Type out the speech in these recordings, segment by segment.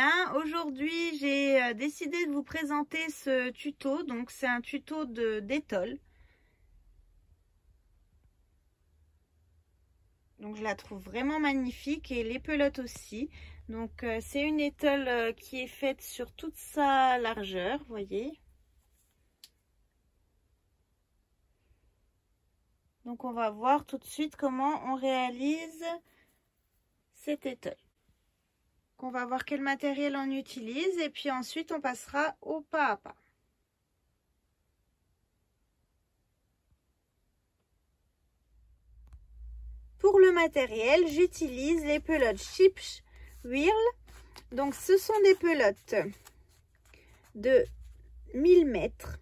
bien. Aujourd'hui, j'ai décidé de vous présenter ce tuto. Donc, c'est un tuto d'étole. Donc, je la trouve vraiment magnifique et les pelotes aussi. Donc, c'est une étole qui est faite sur toute sa largeur, vous voyez. Donc, on va voir tout de suite comment on réalise cette étole. On va voir quel matériel on utilise et puis ensuite on passera au pas à pas. Pour le matériel, j'utilise les pelotes Chips Whirl. Donc ce sont des pelotes de 1000 mètres.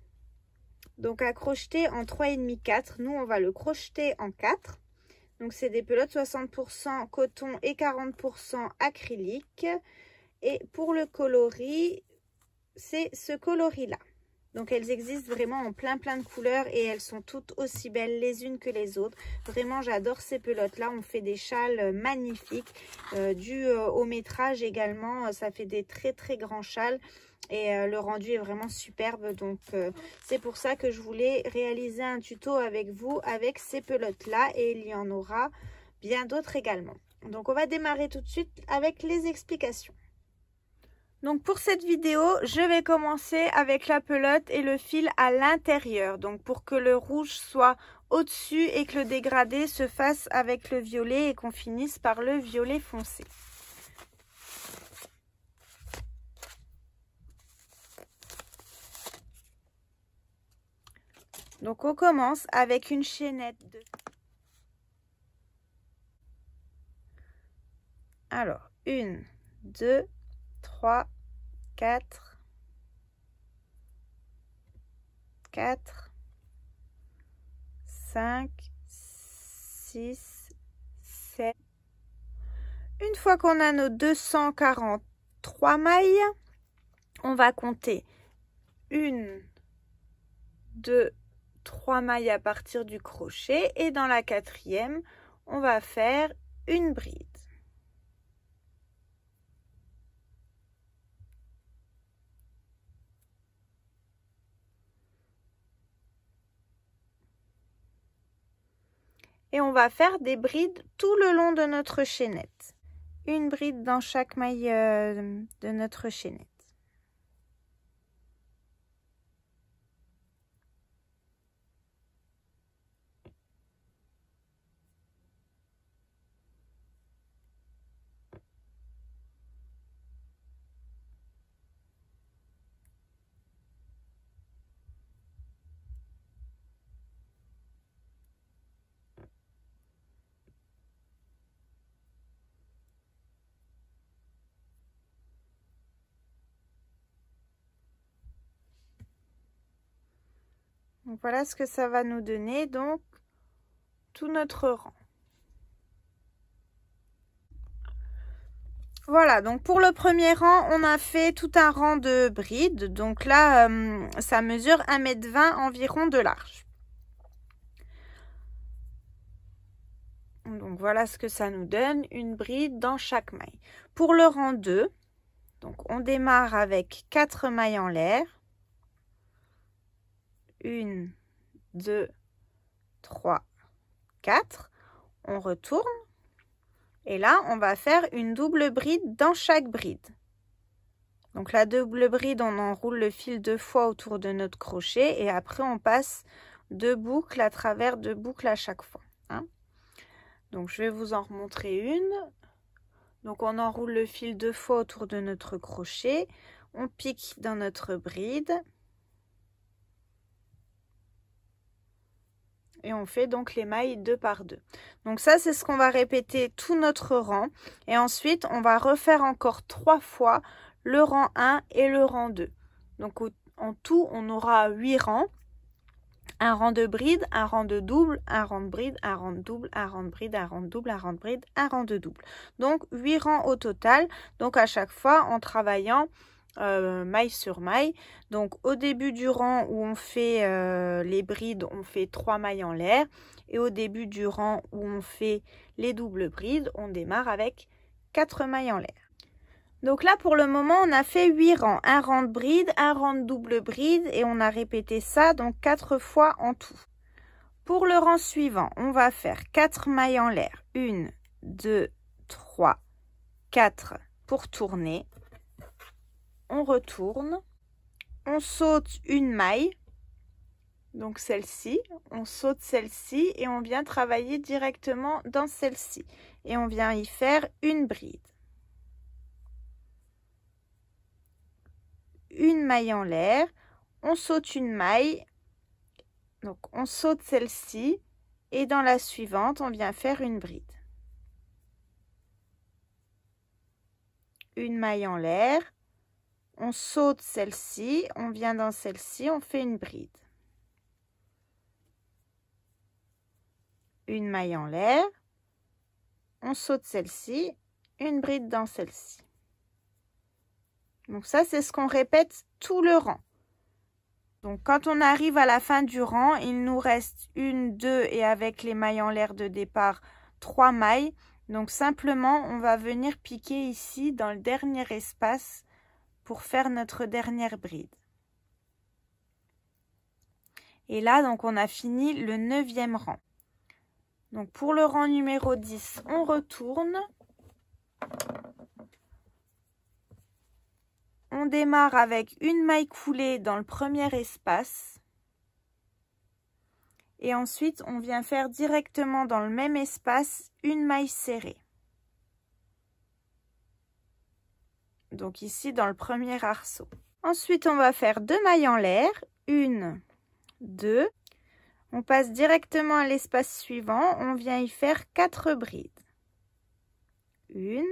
Donc à crocheter en 3,5 4. Nous on va le crocheter en 4. Donc c'est des pelotes 60% coton et 40% acrylique. Et pour le coloris, c'est ce coloris-là. Donc elles existent vraiment en plein de couleurs et elles sont toutes aussi belles les unes que les autres. Vraiment j'adore ces pelotes-là. On fait des châles magnifiques. Dû au métrage également, ça fait des très grands châles. Et le rendu est vraiment superbe. Donc c'est pour ça que je voulais réaliser un tuto avec vous avec ces pelotes-là. Et il y en aura bien d'autres également. Donc on va démarrer tout de suite avec les explications. Donc pour cette vidéo, je vais commencer avec la pelote et le fil à l'intérieur. Donc pour que le rouge soit au-dessus et que le dégradé se fasse avec le violet et qu'on finisse par le violet foncé. Donc on commence avec une chaînette de... Alors, 1, 2, 3, 4, 5, 6, 7. Une fois qu'on a nos 243 mailles, on va compter 1, 2, 3 mailles à partir du crochet et dans la quatrième, on va faire une bride. Et on va faire des brides tout le long de notre chaînette. Une bride dans chaque maille de notre chaînette. Donc voilà ce que ça va nous donner, donc tout notre rang. Voilà, donc pour le premier rang, on a fait tout un rang de brides. Donc là, ça mesure 1,20 m environ de large. Donc voilà ce que ça nous donne, une bride dans chaque maille. Pour le rang 2, donc on démarre avec 4 mailles en l'air. 1, 2, 3, 4. On retourne. Et là, on va faire une double bride dans chaque bride. Donc la double bride, on enroule le fil 2 fois autour de notre crochet. Et après, on passe 2 boucles à travers 2 boucles à chaque fois. Hein. Donc je vais vous en remontrer une. Donc on enroule le fil 2 fois autour de notre crochet. On pique dans notre bride. Et on fait donc les mailles 2 par 2. Donc ça, c'est ce qu'on va répéter tout notre rang. Et ensuite, on va refaire encore 3 fois le rang 1 et le rang 2. Donc en tout, on aura 8 rangs. Un rang de bride, un rang de double, un rang de bride, un rang de double, un rang de bride, un rang de double, un rang de bride, un rang de double. Donc 8 rangs au total. Donc à chaque fois, en travaillant maille sur maille. Donc au début du rang où on fait les brides, on fait 3 mailles en l'air, et au début du rang où on fait les doubles brides, on démarre avec 4 mailles en l'air. Donc là, pour le moment, on a fait 8 rangs. Un rang de bride, un rang de double bride et on a répété ça donc 4 fois en tout. Pour le rang suivant, on va faire 4 mailles en l'air. 1, 2, 3, 4 pour tourner. On retourne. On saute une maille. Donc celle-ci. On saute celle-ci et on vient travailler directement dans celle-ci. Et on vient y faire une bride. Une maille en l'air. On saute une maille. Donc on saute celle-ci. Et dans la suivante, on vient faire une bride. Une maille en l'air, on saute celle-ci, on vient dans celle-ci, on fait une bride. Une maille en l'air, on saute celle-ci, une bride dans celle-ci. Donc ça, c'est ce qu'on répète tout le rang. Donc quand on arrive à la fin du rang, il nous reste 1, 2 et avec les mailles en l'air de départ, 3 mailles. Donc simplement, on va venir piquer ici dans le dernier espace pour faire notre dernière bride. Et là, donc on a fini le 9e rang. Donc pour le rang numéro 10, on retourne. On démarre avec une maille coulée dans le premier espace. Et ensuite, on vient faire directement dans le même espace une maille serrée. Donc ici, dans le premier arceau. Ensuite, on va faire 2 mailles en l'air. 1, 2. On passe directement à l'espace suivant. On vient y faire 4 brides. 1,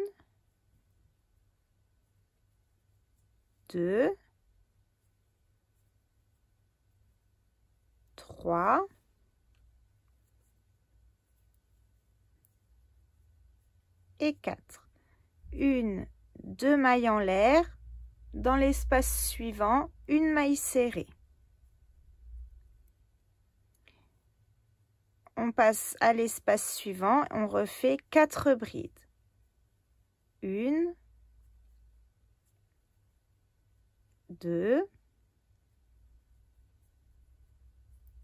2, 3, 4. 1, 2 mailles en l'air. Dans l'espace suivant, une maille serrée. On passe à l'espace suivant, on refait 4 brides. 1, 2,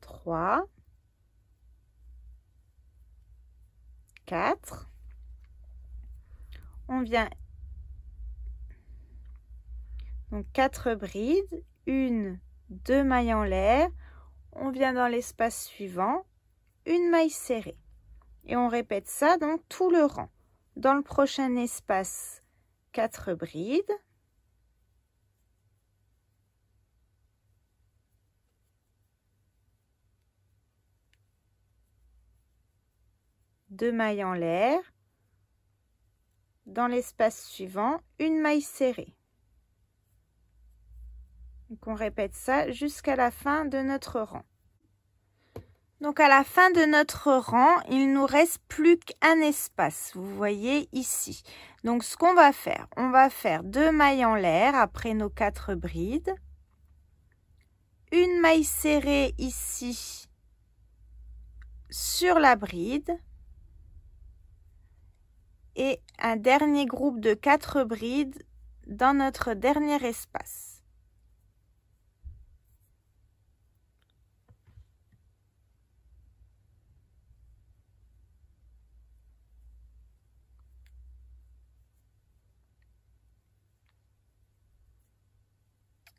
3, 4. On vient donc 4 brides, 1, 2 mailles en l'air. On vient dans l'espace suivant, une maille serrée. Et on répète ça donc tout le rang. Dans le prochain espace, 4 brides. Deux mailles en l'air. Dans l'espace suivant, une maille serrée. Donc on répète ça jusqu'à la fin de notre rang. Donc à la fin de notre rang, il nous reste plus qu'un espace, vous voyez ici. Donc ce qu'on va faire, on va faire 2 mailles en l'air après nos 4 brides. Une maille serrée ici sur la bride. Et un dernier groupe de 4 brides dans notre dernier espace.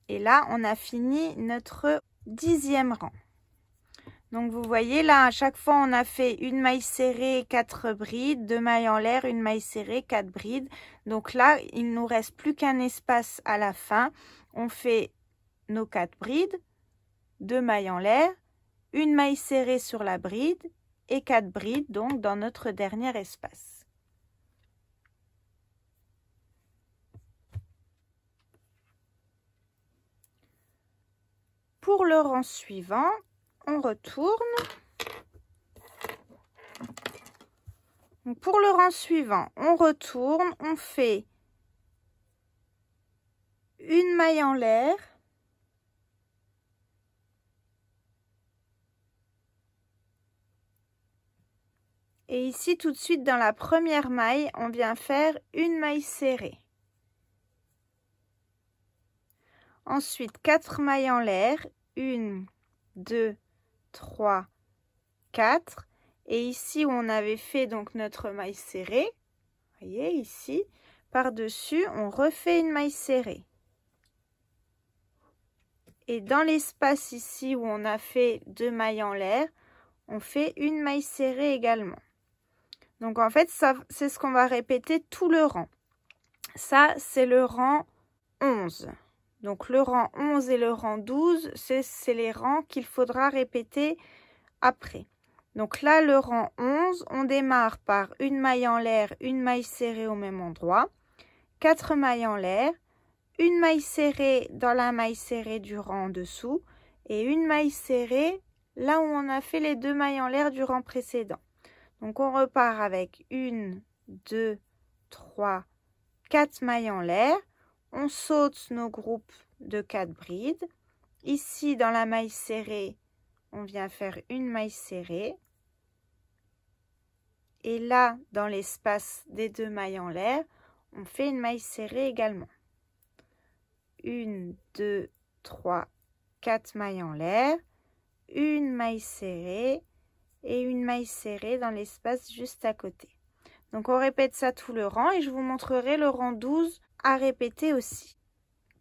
Et là, on a fini notre 10e rang. Donc, vous voyez, là, à chaque fois, on a fait une maille serrée, 4 brides, 2 mailles en l'air, une maille serrée, 4 brides. Donc là, il nous reste plus qu'un espace à la fin. On fait nos 4 brides, 2 mailles en l'air, une maille serrée sur la bride et 4 brides, donc, dans notre dernier espace. Pour le rang suivant, on retourne. Donc pour le rang suivant, on retourne, on fait une maille en l'air. Et ici, tout de suite, dans la première maille, on vient faire une maille serrée. Ensuite, 4 mailles en l'air, 1, 2, 3, 4. Et ici où on avait fait donc notre maille serrée, vous voyez ici, par-dessus, on refait une maille serrée. Et dans l'espace ici où on a fait 2 mailles en l'air, on fait une maille serrée également. Donc en fait, ça c'est ce qu'on va répéter tout le rang. Ça, c'est le rang 11. Donc le rang 11 et le rang 12, c'est les rangs qu'il faudra répéter après. Donc là, le rang 11, on démarre par une maille en l'air, une maille serrée au même endroit, 4 mailles en l'air, une maille serrée dans la maille serrée du rang en dessous et une maille serrée là où on a fait les 2 mailles en l'air du rang précédent. Donc on repart avec 1, 2, 3, 4 mailles en l'air. On saute nos groupes de 4 brides. Ici, dans la maille serrée, on vient faire une maille serrée. Et là, dans l'espace des 2 mailles en l'air, on fait une maille serrée également. 1, 2, 3, 4 mailles en l'air, une maille serrée et une maille serrée dans l'espace juste à côté. Donc on répète ça tout le rang et je vous montrerai le rang 12 à répéter aussi.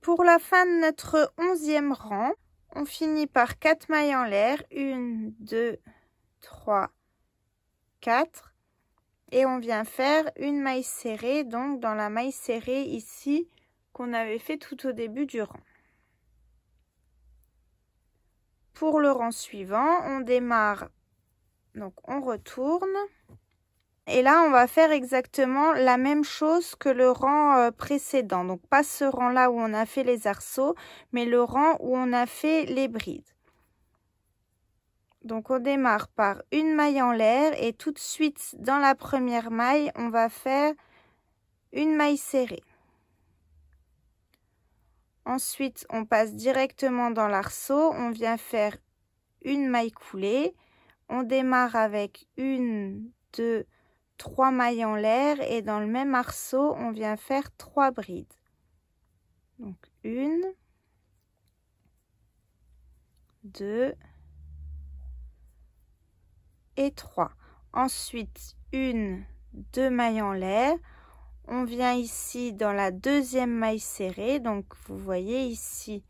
Pour la fin de notre 11e rang, on finit par 4 mailles en l'air, 1, 2, 3, 4 et on vient faire une maille serrée donc dans la maille serrée ici qu'on avait fait tout au début du rang. Pour le rang suivant, on démarre, donc on retourne. Et là, on va faire exactement la même chose que le rang précédent. Donc, pas ce rang-là où on a fait les arceaux, mais le rang où on a fait les brides. Donc, on démarre par une maille en l'air et tout de suite, dans la première maille, on va faire une maille serrée. Ensuite, on passe directement dans l'arceau. On vient faire une maille coulée. On démarre avec 1, 2, 3 mailles en l'air et dans le même arceau, on vient faire 3 brides. Donc 1, 2 et 3. Ensuite, 1, 2 mailles en l'air. On vient ici dans la deuxième maille serrée. Donc vous voyez ici,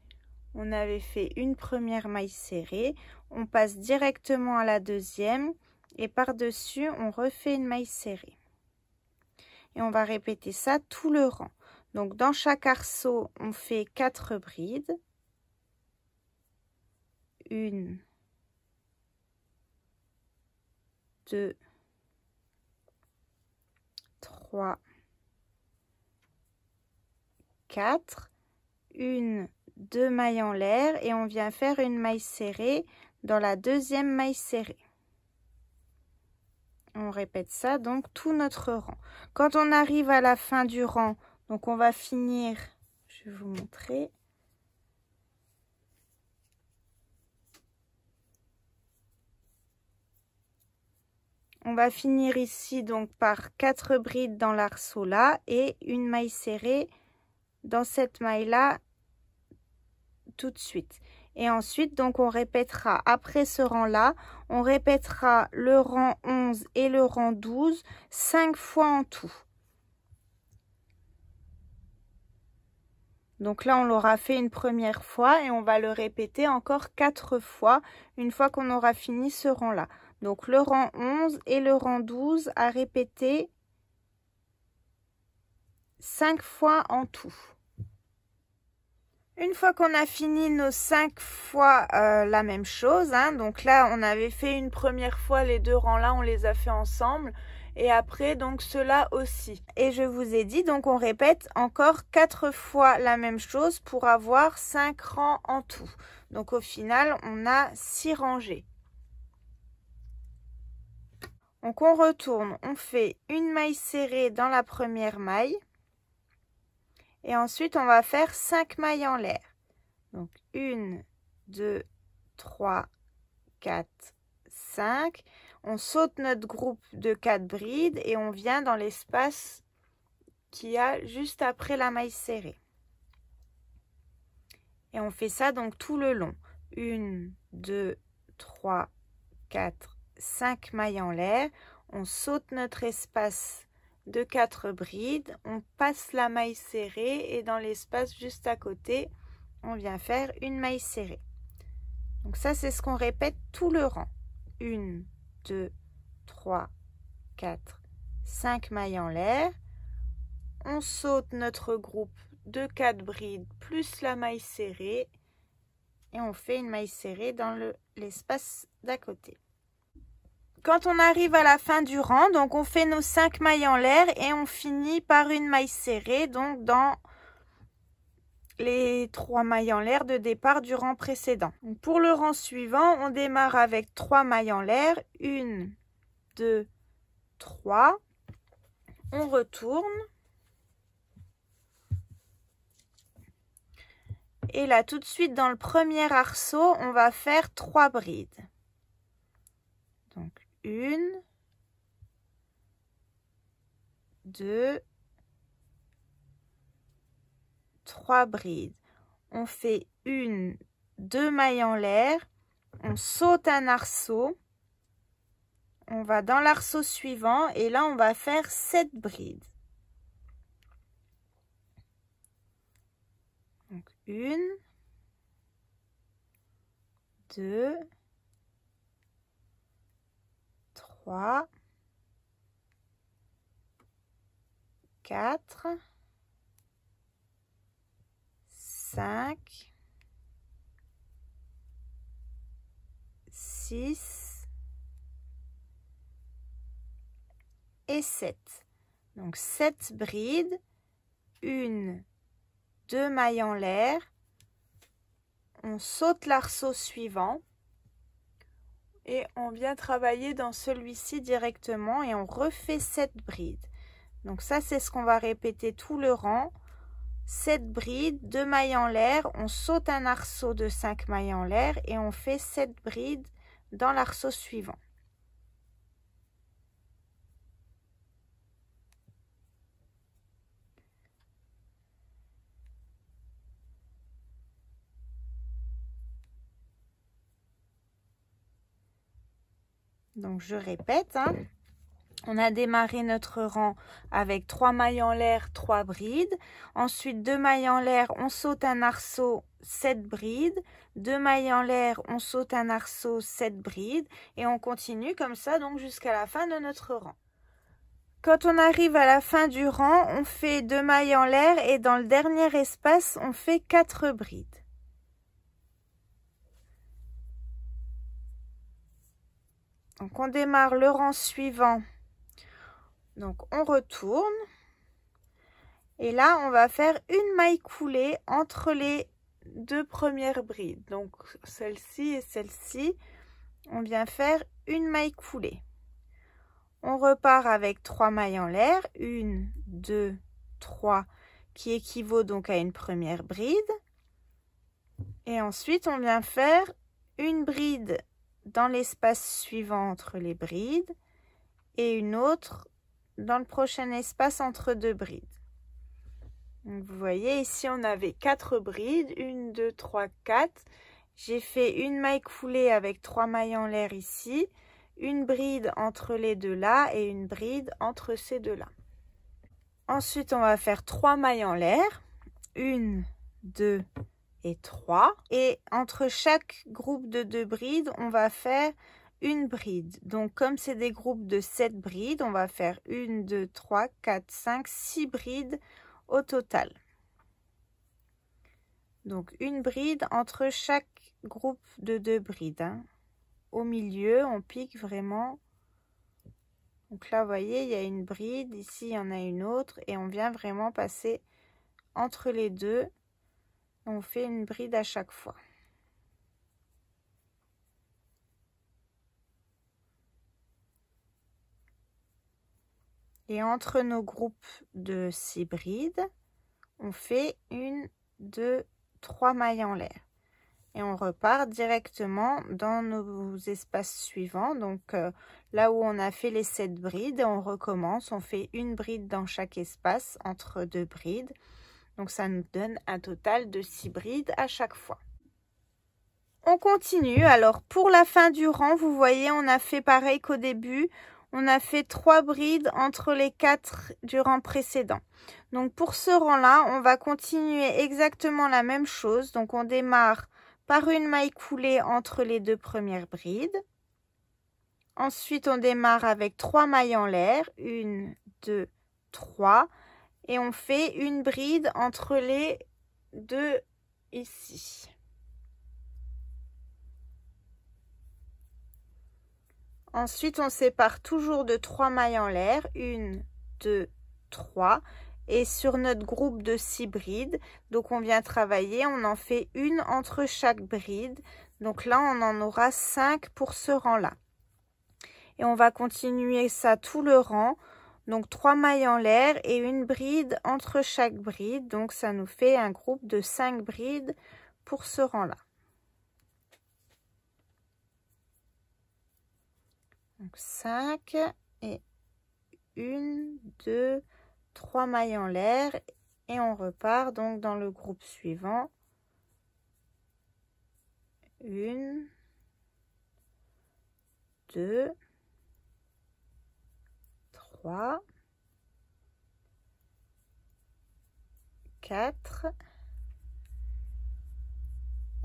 on avait fait une première maille serrée. On passe directement à la deuxième. Et par-dessus, on refait une maille serrée. Et on va répéter ça tout le rang. Donc, dans chaque arceau, on fait 4 brides. 1, 2, 3, 4. 1, 2 mailles en l'air et on vient faire une maille serrée dans la deuxième maille serrée. On répète ça donc tout notre rang. Quand on arrive à la fin du rang, donc on va finir, je vais vous montrer. On va finir ici donc par 4 brides dans l'arceau là et une maille serrée dans cette maille là tout de suite. Et ensuite, donc, on répétera, après ce rang-là, on répétera le rang 11 et le rang 12 5 fois en tout. Donc là, on l'aura fait une première fois et on va le répéter encore 4 fois, une fois qu'on aura fini ce rang-là. Donc, le rang 11 et le rang 12 à répéter 5 fois en tout. Une fois qu'on a fini nos 5 fois la même chose, hein, donc là on avait fait une première fois les 2 rangs là, on les a fait ensemble et après donc ceux-là aussi. Et je vous ai dit donc on répète encore 4 fois la même chose pour avoir 5 rangs en tout. Donc au final on a 6 rangées. Donc on retourne, on fait une maille serrée dans la première maille. Et ensuite, on va faire 5 mailles en l'air. Donc, 1, 2, 3, 4, 5. On saute notre groupe de 4 brides et on vient dans l'espace qu'il y a juste après la maille serrée. Et on fait ça donc tout le long. 1, 2, 3, 4, 5 mailles en l'air. On saute notre espace de 4 brides. On passe la maille serrée et dans l'espace juste à côté, on vient faire une maille serrée. Donc ça, c'est ce qu'on répète tout le rang. 1, 2, 3, 4, 5 mailles en l'air. On saute notre groupe de 4 brides plus la maille serrée et on fait une maille serrée dans l'espace d'à côté. Quand on arrive à la fin du rang, donc on fait nos 5 mailles en l'air et on finit par une maille serrée, donc dans les 3 mailles en l'air de départ du rang précédent. Donc pour le rang suivant, on démarre avec 3 mailles en l'air, 1, 2, 3, on retourne. Et là, tout de suite, dans le premier arceau, on va faire 3 brides. Donc, 1, 2, 3 brides. On fait 1, 2 mailles en l'air. On saute un arceau. On va dans l'arceau suivant et là, on va faire 7 brides. Donc, 1, 2, 3, 4, 5, 6 et 7. Donc 7 brides, 1, 2 mailles en l'air, on saute l'arceau suivant et on vient travailler dans celui-ci directement et on refait 7 brides. Donc ça, c'est ce qu'on va répéter tout le rang. 7 brides, 2 mailles en l'air, on saute un arceau de 5 mailles en l'air et on fait 7 brides dans l'arceau suivant. Donc je répète, hein. On a démarré notre rang avec 3 mailles en l'air, 3 brides. Ensuite, 2 mailles en l'air, on saute un arceau, 7 brides. 2 mailles en l'air, on saute un arceau, 7 brides. Et on continue comme ça donc jusqu'à la fin de notre rang. Quand on arrive à la fin du rang, on fait 2 mailles en l'air et dans le dernier espace, on fait 4 brides. Donc on démarre le rang suivant. Donc on retourne et là on va faire une maille coulée entre les 2 premières brides. Donc celle-ci et celle-ci, on vient faire une maille coulée. On repart avec 3 mailles en l'air, 1, 2, 3, qui équivaut donc à une première bride. Et ensuite on vient faire une bride dans l'espace suivant entre les brides et une autre dans le prochain espace entre 2 brides. Donc vous voyez ici on avait 4 brides, 1, 2, 3, 4. J'ai fait une maille coulée avec 3 mailles en l'air ici, une bride entre les deux là et une bride entre ces deux là. Ensuite on va faire 3 mailles en l'air, 1, 2 et 3. Et entre chaque groupe de 2 brides, on va faire une bride. Donc comme c'est des groupes de 7 brides, on va faire 1, 2, 3, 4, 5, 6 brides au total. Donc une bride entre chaque groupe de 2 brides. Hein. Au milieu, on pique vraiment. Donc là, vous voyez, il y a une bride. Ici, il y en a une autre. Et on vient vraiment passer entre les deux. On fait une bride à chaque fois. Et entre nos groupes de 6 brides, on fait 1, 2, 3 mailles en l'air. Et on repart directement dans nos espaces suivants. Donc là où on a fait les 7 brides, on recommence. On fait une bride dans chaque espace entre 2 brides. Donc ça nous donne un total de 6 brides à chaque fois. On continue. Alors pour la fin du rang, vous voyez, on a fait pareil qu'au début. On a fait 3 brides entre les 4 du rang précédent. Donc pour ce rang-là, on va continuer exactement la même chose. Donc on démarre par une maille coulée entre les 2 premières brides. Ensuite, on démarre avec 3 mailles en l'air. 1, 2, 3. Et on fait une bride entre les 2 ici. Ensuite, on sépare toujours de 3 mailles en l'air. 1, 2, 3. Et sur notre groupe de 6 brides, donc on vient travailler, on en fait une entre chaque bride. Donc là, on en aura 5 pour ce rang-là. Et on va continuer ça tout le rang. Donc 3 mailles en l'air et une bride entre chaque bride. Donc ça nous fait un groupe de 5 brides pour ce rang-là. Donc 5 et 1, 2, 3 mailles en l'air et on repart donc dans le groupe suivant. 1, 2, 3, 4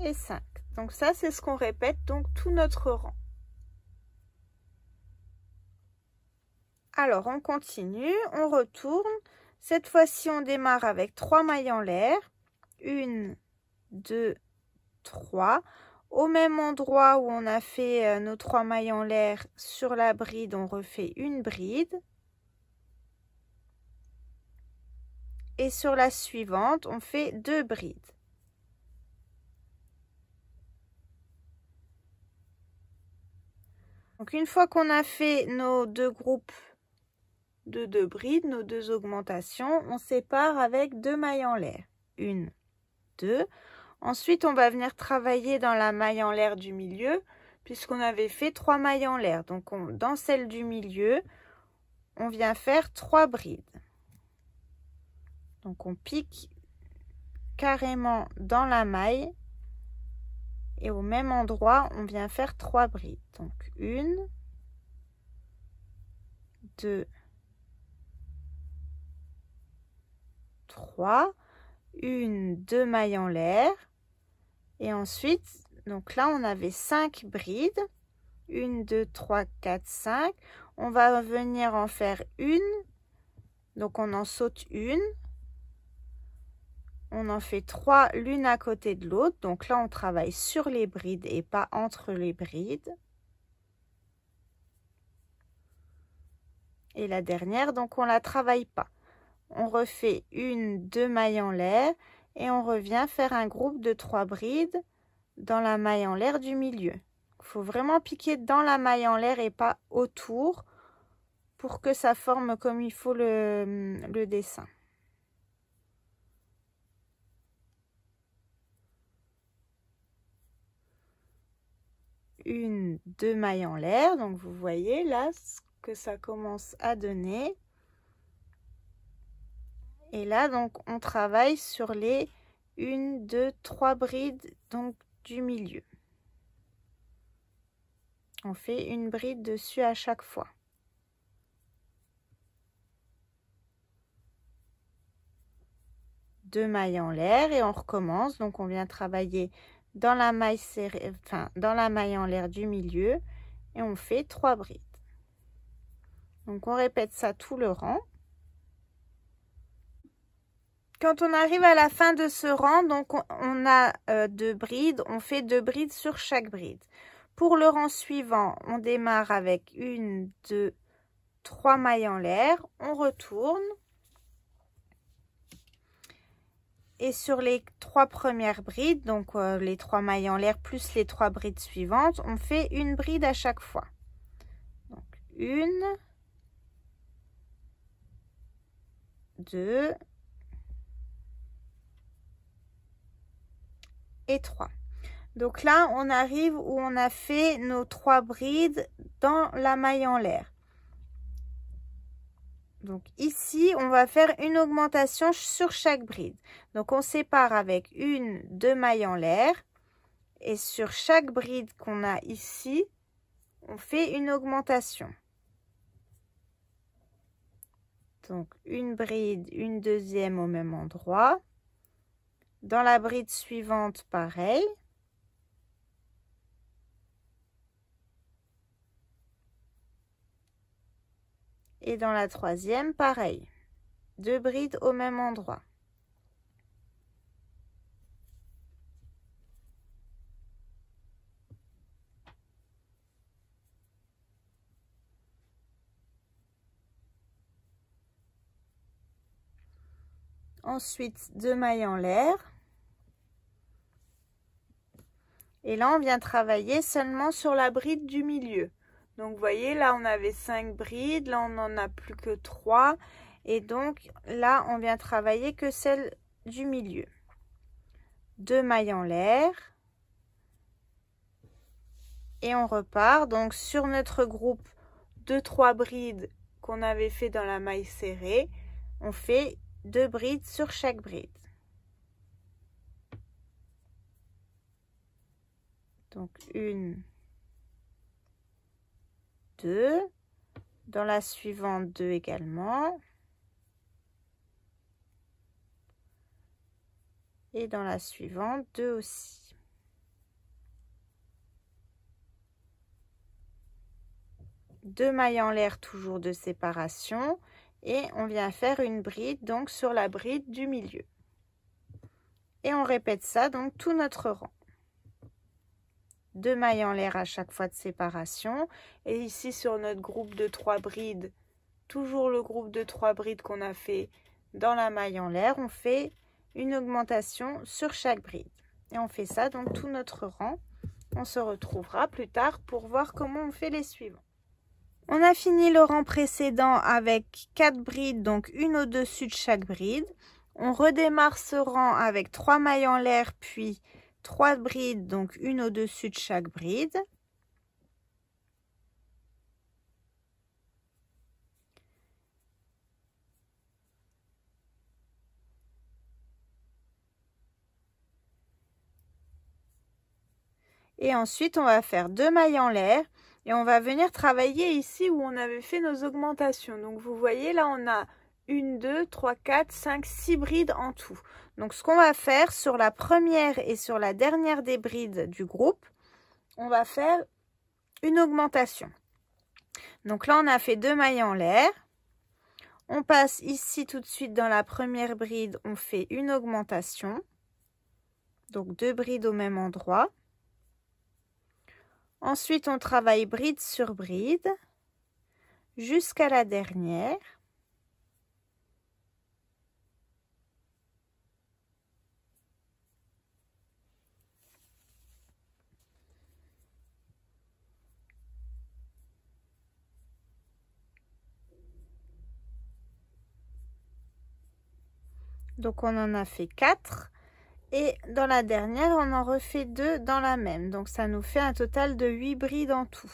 et 5. Donc ça, c'est ce qu'on répète donc tout notre rang. Alors, on continue, on retourne. Cette fois-ci, on démarre avec 3 mailles en l'air. 1, 2, 3. Au même endroit où on a fait nos 3 mailles en l'air sur la bride, on refait une bride. Et sur la suivante, on fait 2 brides. Donc, une fois qu'on a fait nos 2 groupes de 2 brides, nos 2 augmentations, on sépare avec 2 mailles en l'air. 1, 2. Ensuite, on va venir travailler dans la maille en l'air du milieu, puisqu'on avait fait 3 mailles en l'air. Donc, dans celle du milieu, on vient faire 3 brides. Donc, on pique carrément dans la maille et au même endroit, on vient faire 3 brides. Donc, 1, 2, 3, 1, 2 mailles en l'air et ensuite, donc là on avait 5 brides, 1, 2, 3, 4, 5, on va venir en faire une, donc on en saute une, on en fait 3 l'une à côté de l'autre, donc là on travaille sur les brides et pas entre les brides. Et la dernière, donc on la travaille pas. On refait 1, 2 mailles en l'air et on revient faire un groupe de 3 brides dans la maille en l'air du milieu. Il faut vraiment piquer dans la maille en l'air et pas autour pour que ça forme comme il faut le dessin. Une, 2 mailles en l'air, donc vous voyez là ce que ça commence à donner. Et là, donc, on travaille sur les 1, 2, 3 brides donc, du milieu. On fait une bride dessus à chaque fois. Deux mailles en l'air et on recommence. Donc, on vient travailler dans la maille serrée, enfin, dans la maille en l'air du milieu et on fait 3 brides. Donc, on répète ça tout le rang. Quand on arrive à la fin de ce rang, donc on a 2 brides, on fait 2 brides sur chaque bride. Pour le rang suivant, on démarre avec 1, 2, 3 mailles en l'air, on retourne. Et sur les 3 premières brides, donc les 3 mailles en l'air plus les 3 brides suivantes, on fait une bride à chaque fois. Donc 1, 2 et 3. Donc là, on arrive où on a fait nos 3 brides dans la maille en l'air. Donc ici, on va faire une augmentation sur chaque bride. Donc on sépare avec 2 mailles en l'air. Et sur chaque bride qu'on a ici, on fait une augmentation. Donc une bride, une deuxième au même endroit. Dans la bride suivante, pareil. Et dans la troisième, pareil. 2 brides au même endroit. Ensuite, 2 mailles en l'air. Et là, on vient travailler seulement sur la bride du milieu. Donc, vous voyez, là, on avait 5 brides. Là, on n'en a plus que 3. Et donc, là, on vient travailler que celle du milieu. 2 mailles en l'air. Et on repart. Donc, sur notre groupe de 3 brides qu'on avait fait dans la maille serrée, on fait 2 brides sur chaque bride. Donc, 1, 2. Dans la suivante, 2 également. Et dans la suivante, 2 aussi. Deux mailles en l'air, toujours de séparation. Et on vient faire une bride, donc sur la bride du milieu. Et on répète ça, donc tout notre rang. 2 mailles en l'air à chaque fois de séparation. Et ici, sur notre groupe de 3 brides, toujours le groupe de 3 brides qu'on a fait dans la maille en l'air, on fait une augmentation sur chaque bride. Et on fait ça donc tout notre rang. On se retrouvera plus tard pour voir comment on fait les suivants. On a fini le rang précédent avec 4 brides, donc une au-dessus de chaque bride. On redémarre ce rang avec 3 mailles en l'air, puis 3 brides, donc une au-dessus de chaque bride. Et ensuite, on va faire 2 mailles en l'air et on va venir travailler ici où on avait fait nos augmentations. Donc, vous voyez, là, on a 1, 2, 3, 4, 5, 6 brides en tout. Donc, ce qu'on va faire sur la première et sur la dernière des brides du groupe, on va faire une augmentation. Donc là, on a fait 2 mailles en l'air. On passe ici tout de suite dans la première bride, on fait une augmentation. Donc 2 brides au même endroit. Ensuite, on travaille bride sur bride jusqu'à la dernière. Donc, on en a fait 4. Et dans la dernière, on en refait 2 dans la même. Donc, ça nous fait un total de 8 brides en tout.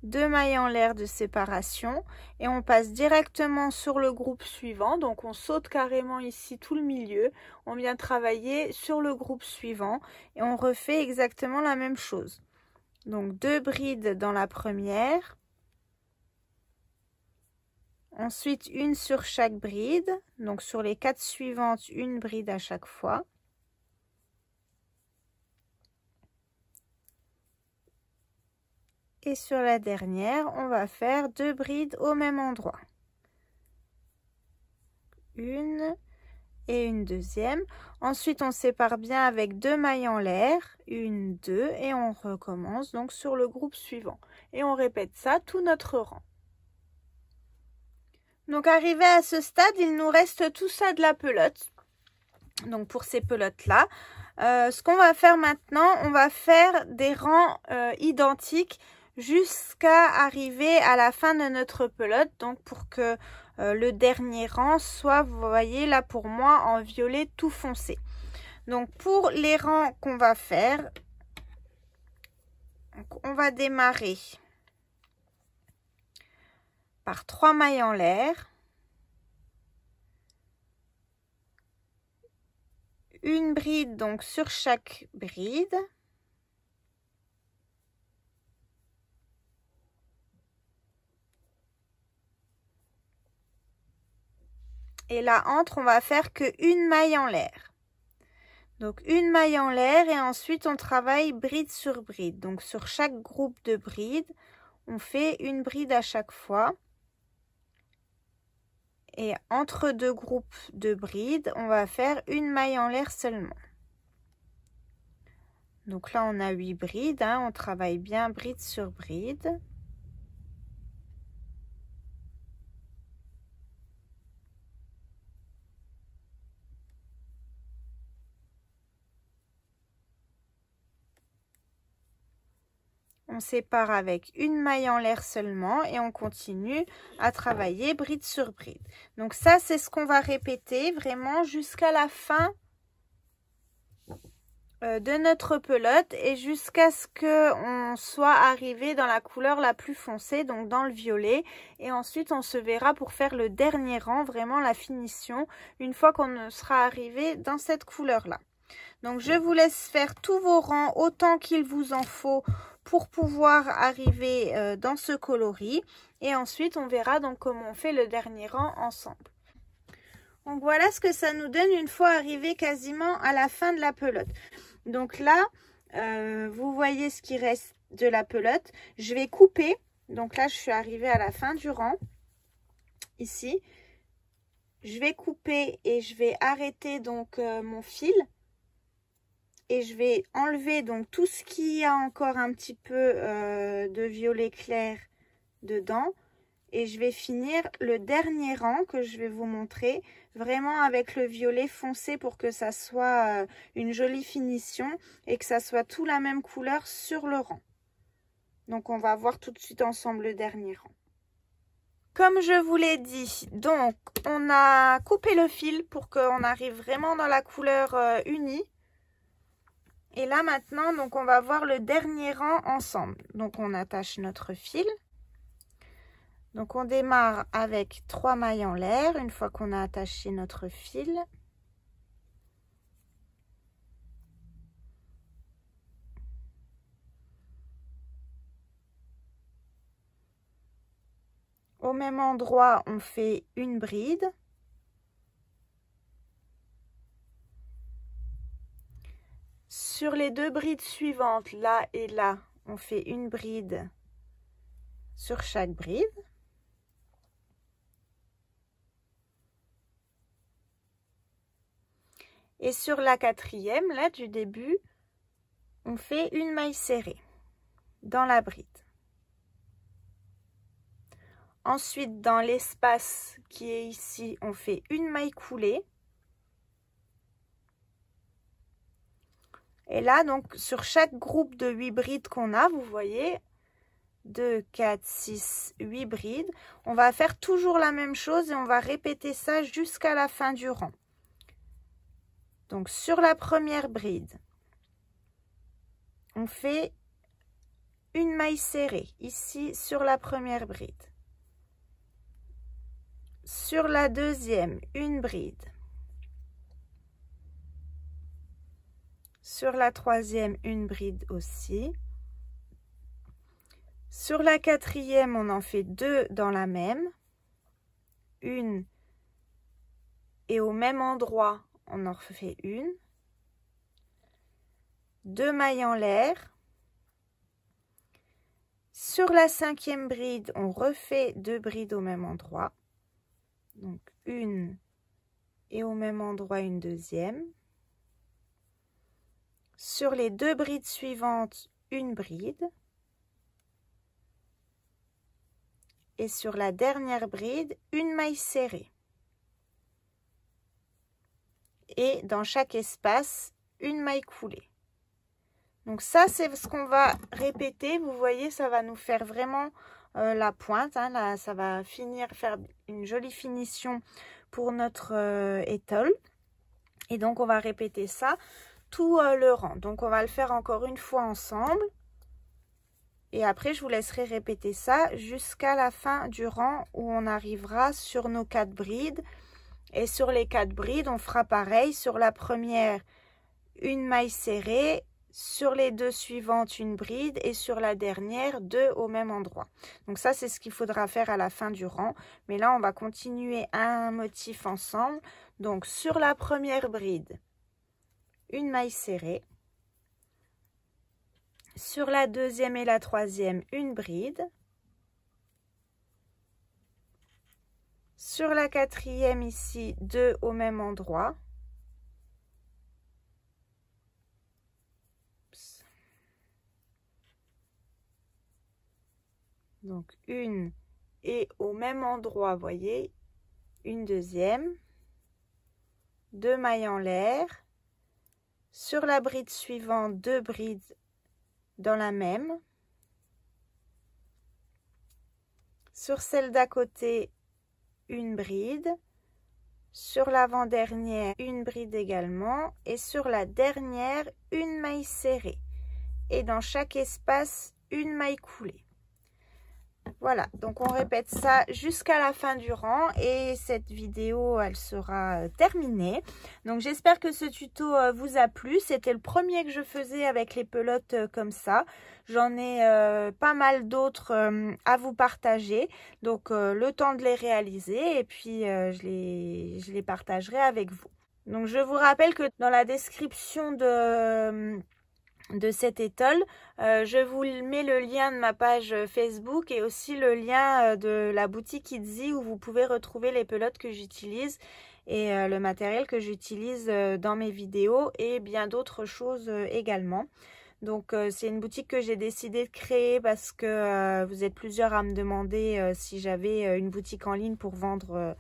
2 mailles en l'air de séparation. Et on passe directement sur le groupe suivant. Donc, on saute carrément ici tout le milieu. On vient travailler sur le groupe suivant. Et on refait exactement la même chose. Donc, 2 brides dans la première. Ensuite, une sur chaque bride. Donc, sur les 4 suivantes, une bride à chaque fois. Et sur la dernière, on va faire 2 brides au même endroit. Une et une deuxième. Ensuite, on sépare bien avec 2 mailles en l'air. 1, 2 et on recommence donc sur le groupe suivant. Et on répète ça tout notre rang. Donc, arrivé à ce stade, il nous reste tout ça de la pelote. Donc, pour ces pelotes-là, ce qu'on va faire maintenant, on va faire des rangs identiques jusqu'à arriver à la fin de notre pelote. Donc, pour que le dernier rang soit, vous voyez là pour moi, en violet tout foncé. Donc, pour les rangs qu'on va faire, on va démarrer par 3 mailles en l'air, une bride donc sur chaque bride, et là entre on va faire que une maille en l'air. Donc une maille en l'air et ensuite on travaille bride sur bride. Donc sur chaque groupe de brides, on fait une bride à chaque fois. Et entre deux groupes de brides, on va faire une maille en l'air seulement. Donc là on a 8 brides, hein, on travaille bien bride sur bride. On sépare avec une maille en l'air seulement et on continue à travailler bride sur bride. Donc ça, c'est ce qu'on va répéter vraiment jusqu'à la fin de notre pelote et jusqu'à ce qu'on soit arrivé dans la couleur la plus foncée, donc dans le violet. Et ensuite, on se verra pour faire le dernier rang, vraiment la finition, une fois qu'on sera arrivé dans cette couleur-là. Donc, je vous laisse faire tous vos rangs autant qu'il vous en faut pour pouvoir arriver dans ce coloris. Et ensuite, on verra donc comment on fait le dernier rang ensemble. Donc, voilà ce que ça nous donne une fois arrivé quasiment à la fin de la pelote. Donc là, vous voyez ce qui reste de la pelote. Je vais couper. Donc là, je suis arrivée à la fin du rang. Ici. Je vais couper et je vais arrêter donc mon fil. Et je vais enlever donc tout ce qui a encore un petit peu de violet clair dedans. Et je vais finir le dernier rang que je vais vous montrer, vraiment avec le violet foncé pour que ça soit une jolie finition et que ça soit tout la même couleur sur le rang. Donc on va voir tout de suite ensemble le dernier rang. Comme je vous l'ai dit, donc on a coupé le fil pour qu'on arrive vraiment dans la couleur unie. Et là maintenant, donc on va voir le dernier rang ensemble. Donc on attache notre fil. Donc on démarre avec 3 mailles en l'air une fois qu'on a attaché notre fil. Au même endroit, on fait une bride. Sur les 2 brides suivantes, là et là, on fait une bride sur chaque bride. Et sur la 4e, là du début, on fait une maille serrée dans la bride. Ensuite, dans l'espace qui est ici, on fait une maille coulée. Et là, donc, sur chaque groupe de 8 brides qu'on a, vous voyez, 2, 4, 6, 8 brides, on va faire toujours la même chose et on va répéter ça jusqu'à la fin du rang. Donc, sur la première bride, on fait une maille serrée, ici, sur la première bride. Sur la deuxième, une bride. Sur la 3e, une bride aussi. Sur la 4e, on en fait 2 dans la même. Une. Et au même endroit, on en refait une. 2 mailles en l'air. Sur la 5e bride, on refait 2 brides au même endroit. Donc une et au même endroit une deuxième. Sur les 2 brides suivantes, une bride. Et sur la dernière bride, une maille serrée. Et dans chaque espace, une maille coulée. Donc ça, c'est ce qu'on va répéter. Vous voyez, ça va nous faire vraiment la pointe. Hein, là, ça va faire une jolie finition pour notre étole. Et donc, on va répéter ça tout le rang. Donc, on va le faire encore une fois ensemble. Et après, je vous laisserai répéter ça jusqu'à la fin du rang où on arrivera sur nos 4 brides. Et sur les 4 brides, on fera pareil. Sur la première, une maille serrée. Sur les 2 suivantes, une bride. Et sur la dernière, 2 au même endroit. Donc ça, c'est ce qu'il faudra faire à la fin du rang. Mais là, on va continuer un motif ensemble. Donc sur la première bride, une maille serrée. Sur la deuxième et la troisième, une bride. Sur la quatrième ici, 2 au même endroit. Donc une et au même endroit, vous voyez, une deuxième. 2 mailles en l'air. Sur la bride suivante, 2 brides dans la même. Sur celle d'à côté, une bride. Sur l'avant-dernière, une bride également. Et sur la dernière, une maille serrée. Et dans chaque espace, une maille coulée. Voilà, donc on répète ça jusqu'à la fin du rang et cette vidéo, elle sera terminée. Donc j'espère que ce tuto vous a plu. C'était le premier que je faisais avec les pelotes comme ça. J'en ai pas mal d'autres à vous partager. Donc le temps de les réaliser et puis je les partagerai avec vous. Donc je vous rappelle que dans la description de cette étole, je vous mets le lien de ma page Facebook et aussi le lien de la boutique Itsy où vous pouvez retrouver les pelotes que j'utilise et le matériel que j'utilise dans mes vidéos et bien d'autres choses également. Donc c'est une boutique que j'ai décidé de créer parce que vous êtes plusieurs à me demander si j'avais une boutique en ligne pour vendre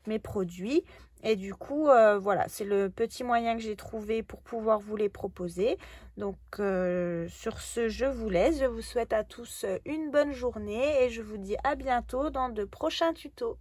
mes produits. Et du coup, voilà, c'est le petit moyen que j'ai trouvé pour pouvoir vous les proposer. Donc, sur ce, je vous laisse. Je vous souhaite à tous une bonne journée et je vous dis à bientôt dans de prochains tutos.